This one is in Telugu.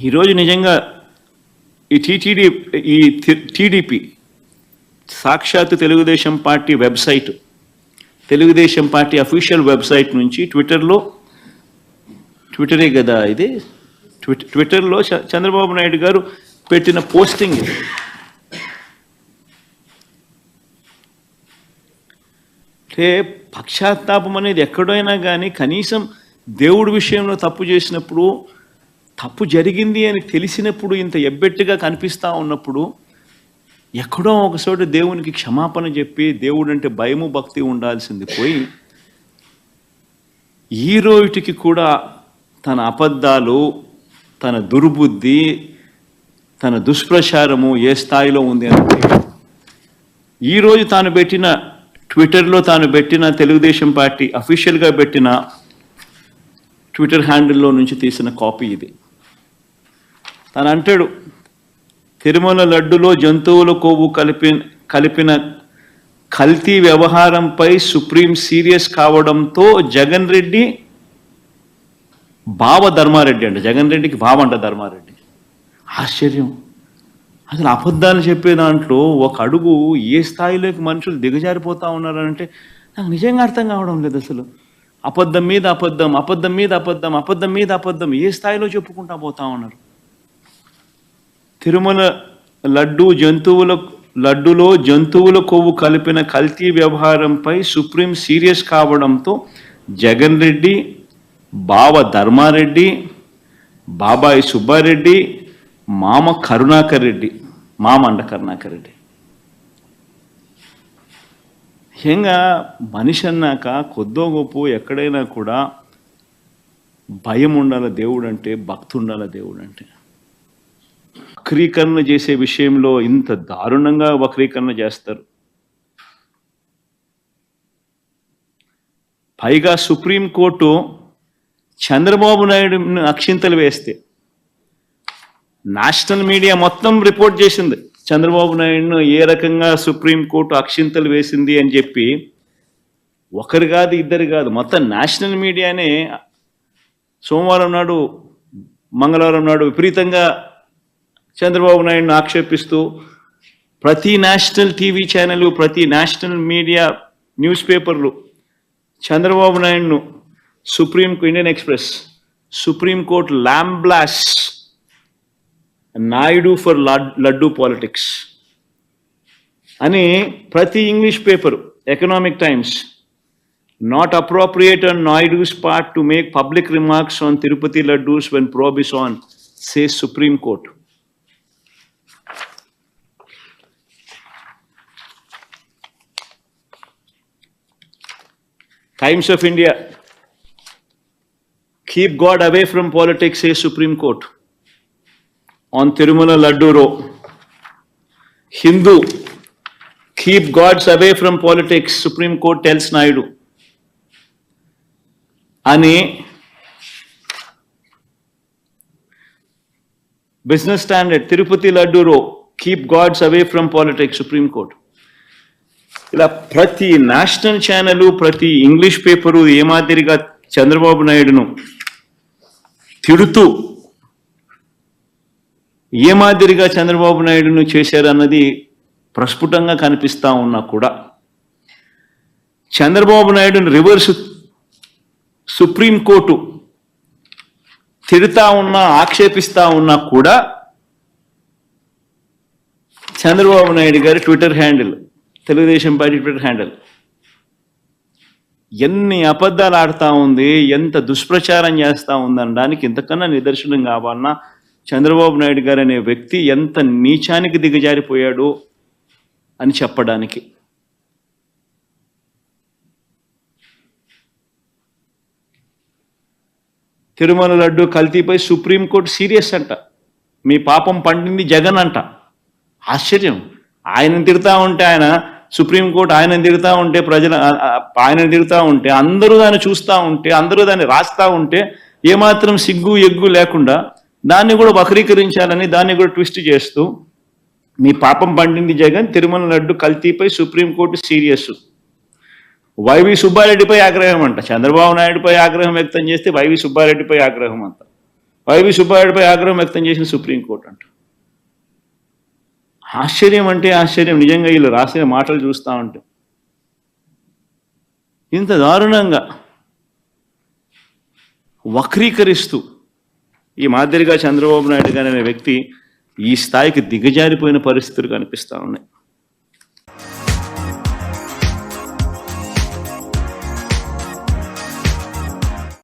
ఈరోజు నిజంగా ఈ టీడీపీ సాక్షాత్ Telugu Desam party website, Telugu Desam party official website నుంచి ట్విట్టరే కదా ఇది, ట్విట్టర్లో చంద్రబాబు నాయుడు గారు పెట్టిన పోస్టింగ్ ఇది. అంటే పక్షాత్తాపం అనేది ఎక్కడైనా కానీ కనీసం దేవుడి విషయంలో తప్పు చేసినప్పుడు, తప్పు జరిగింది అని తెలిసినప్పుడు, ఇంత ఎబ్బెట్టుగా కనిపిస్తూ ఉన్నప్పుడు ఎక్కడో ఒకచోట దేవునికి క్షమాపణ చెప్పి దేవుడు అంటే భయము భక్తి ఉండాల్సింది పోయి ఈ రోజుకి కూడా తన అబద్ధాలు, తన దుర్బుద్ధి, తన దుష్ప్రచారము ఏ స్థాయిలో ఉంది అంటే ఈరోజు తాను పెట్టిన ట్విట్టర్లో తాను పెట్టిన తెలుగుదేశం పార్టీ అఫీషియల్గా పెట్టిన ట్విట్టర్ హ్యాండిల్లో నుంచి తీసిన కాపీ ఇది. తను అంటాడు, తిరుమల లడ్డులో జంతువుల కొవ్వు కలిపిన కల్తీ వ్యవహారంపై సుప్రీం సీరియస్ కావడంతో జగన్ రెడ్డి బావ ధర్మారెడ్డి అంట, జగన్ రెడ్డికి బావ అంట ధర్మారెడ్డి. ఆశ్చర్యం. అసలు అబద్ధాలు చెప్పే దాంట్లో ఒక అడుగు ఏ స్థాయిలోకి మనుషులు దిగజారిపోతూ ఉన్నారంటే నాకు నిజంగా అర్థం కావడం లేదు. అసలు అబద్ధం మీద అబద్ధం, అబద్ధం మీద అబద్ధం, అబద్ధం మీద అబద్ధం ఏ స్థాయిలో చెప్పుకుంటా పోతా ఉన్నారు. తిరుమల లడ్డులో జంతువుల కొవ్వు కలిపిన కల్తీ వ్యవహారంపై సుప్రీం సీరియస్ కావడంతో జగన్ రెడ్డి, బావ ధర్మారెడ్డి, బాబాయి సుబ్బారెడ్డి, మామ కరుణాకర్ రెడ్డి, మామ కరుణాకర్ రెడ్డి. ముఖ్యంగా మనిషి అన్నాక కొద్దో గొప్ప ఎక్కడైనా కూడా భయం ఉండాలి దేవుడు అంటే, భక్తి ఉండాలి దేవుడు అంటే. వక్రీకరణ చేసే విషయంలో ఇంత దారుణంగా వక్రీకరణ చేస్తారు. పైగా సుప్రీంకోర్టు చంద్రబాబు నాయుడుని అక్షింతలు వేస్తే నేషనల్ మీడియా మొత్తం రిపోర్ట్ చేసింది చంద్రబాబు నాయుడును ఏ రకంగా సుప్రీంకోర్టు అక్షింతలు వేసింది అని చెప్పి. ఒకరు కాదు, ఇద్దరు కాదు, మొత్తం నేషనల్ మీడియానే సోమవారం నాడు, మంగళవారం నాడు విపరీతంగా చంద్రబాబు నాయుడును ఆక్షేపిస్తూ ప్రతి నేషనల్ టీవీ ఛానల్, ప్రతి నేషనల్ మీడియా న్యూస్ పేపర్లు చంద్రబాబు నాయుడును Indian Express supreme court lambasts Naidu for laddu politics అని ప్రతి English paper, Economic Times, not appropriate on Naidu's part to make public remarks on Tirupati laddus when probe is on, says Supreme Court. Times of India, keep God away from politics, says Supreme Court on Tirumala Laddu Row. Hindu, keep gods away from politics, Supreme Court tells Naidu. Ani Business Standard, Tirupati Laddu Row, keep gods away from politics, Supreme Court. ఇలా ప్రతి నేషనల్ ఛానల్, ప్రతి ఇంగ్లీష్ పేపరు ఏ మాదిరిగా చంద్రబాబు నాయుడును తిడుతూ ఏ మాదిరిగా చంద్రబాబు నాయుడును చేశారన్నది ప్రస్ఫుటంగా కనిపిస్తూ ఉన్నా కూడా చంద్రబాబు నాయుడును రివర్స్ సుప్రీంకోర్టు తిడుతా ఉన్నా, ఆక్షేపిస్తూ ఉన్నా కూడా చంద్రబాబు నాయుడు గారి Twitter handle, Telugu Desam party Twitter handle ఎన్ని అబద్ధాలు ఆడుతూ ఉంది, ఎంత దుష్ప్రచారం చేస్తూ ఉందనడానికి ఇంతకన్నా నిదర్శనం కావాలన్నా చంద్రబాబు నాయుడు గారు అనే వ్యక్తి ఎంత నీచానికి దిగజారిపోయాడు అని చెప్పడానికి. తిరుమల లడ్డు కల్తీపై సుప్రీంకోర్టు సీరియస్ అంట, మీ పాపం పండింది జగన్ అంట. ఆశ్చర్యం. ఆయనను తిడతా ఉంటే, ఆయన సుప్రీంకోర్టు ఆయనను తిడతా ఉంటే, ప్రజలు ఆయనను తిడతా ఉంటే, అందరూ దాన్ని చూస్తూ ఉంటే, అందరూ దాన్ని రాస్తూ ఉంటే ఏమాత్రం సిగ్గు ఎగ్గు లేకుండా దాన్ని కూడా వక్రీకరించాలని, దాన్ని కూడా ట్విస్ట్ చేస్తూ మీ పాపం పండింది జగన్, తిరుమల లడ్డు కల్తీపై సుప్రీంకోర్టు సీరియస్. వైవి సుబ్బారెడ్డిపై ఆగ్రహం అంట. చంద్రబాబు నాయుడుపై ఆగ్రహం వ్యక్తం చేస్తే వైవి సుబ్బారెడ్డిపై ఆగ్రహం అంట. వైవి సుబ్బారెడ్డిపై ఆగ్రహం వ్యక్తం చేసిన సుప్రీంకోర్టు అంట. ఆశ్చర్యం అంటే ఆశ్చర్యం, నిజంగా వీళ్ళు రాసిన మాటలు చూస్తూ ఉంటే. ఇంత దారుణంగా వక్రీకరిస్తూ ఈ మాదిరిగా చంద్రబాబు నాయుడు గారు అనే వ్యక్తి ఈ స్థాయికి దిగజారిపోయిన పరిస్థితులు కనిపిస్తూ ఉన్నాయి.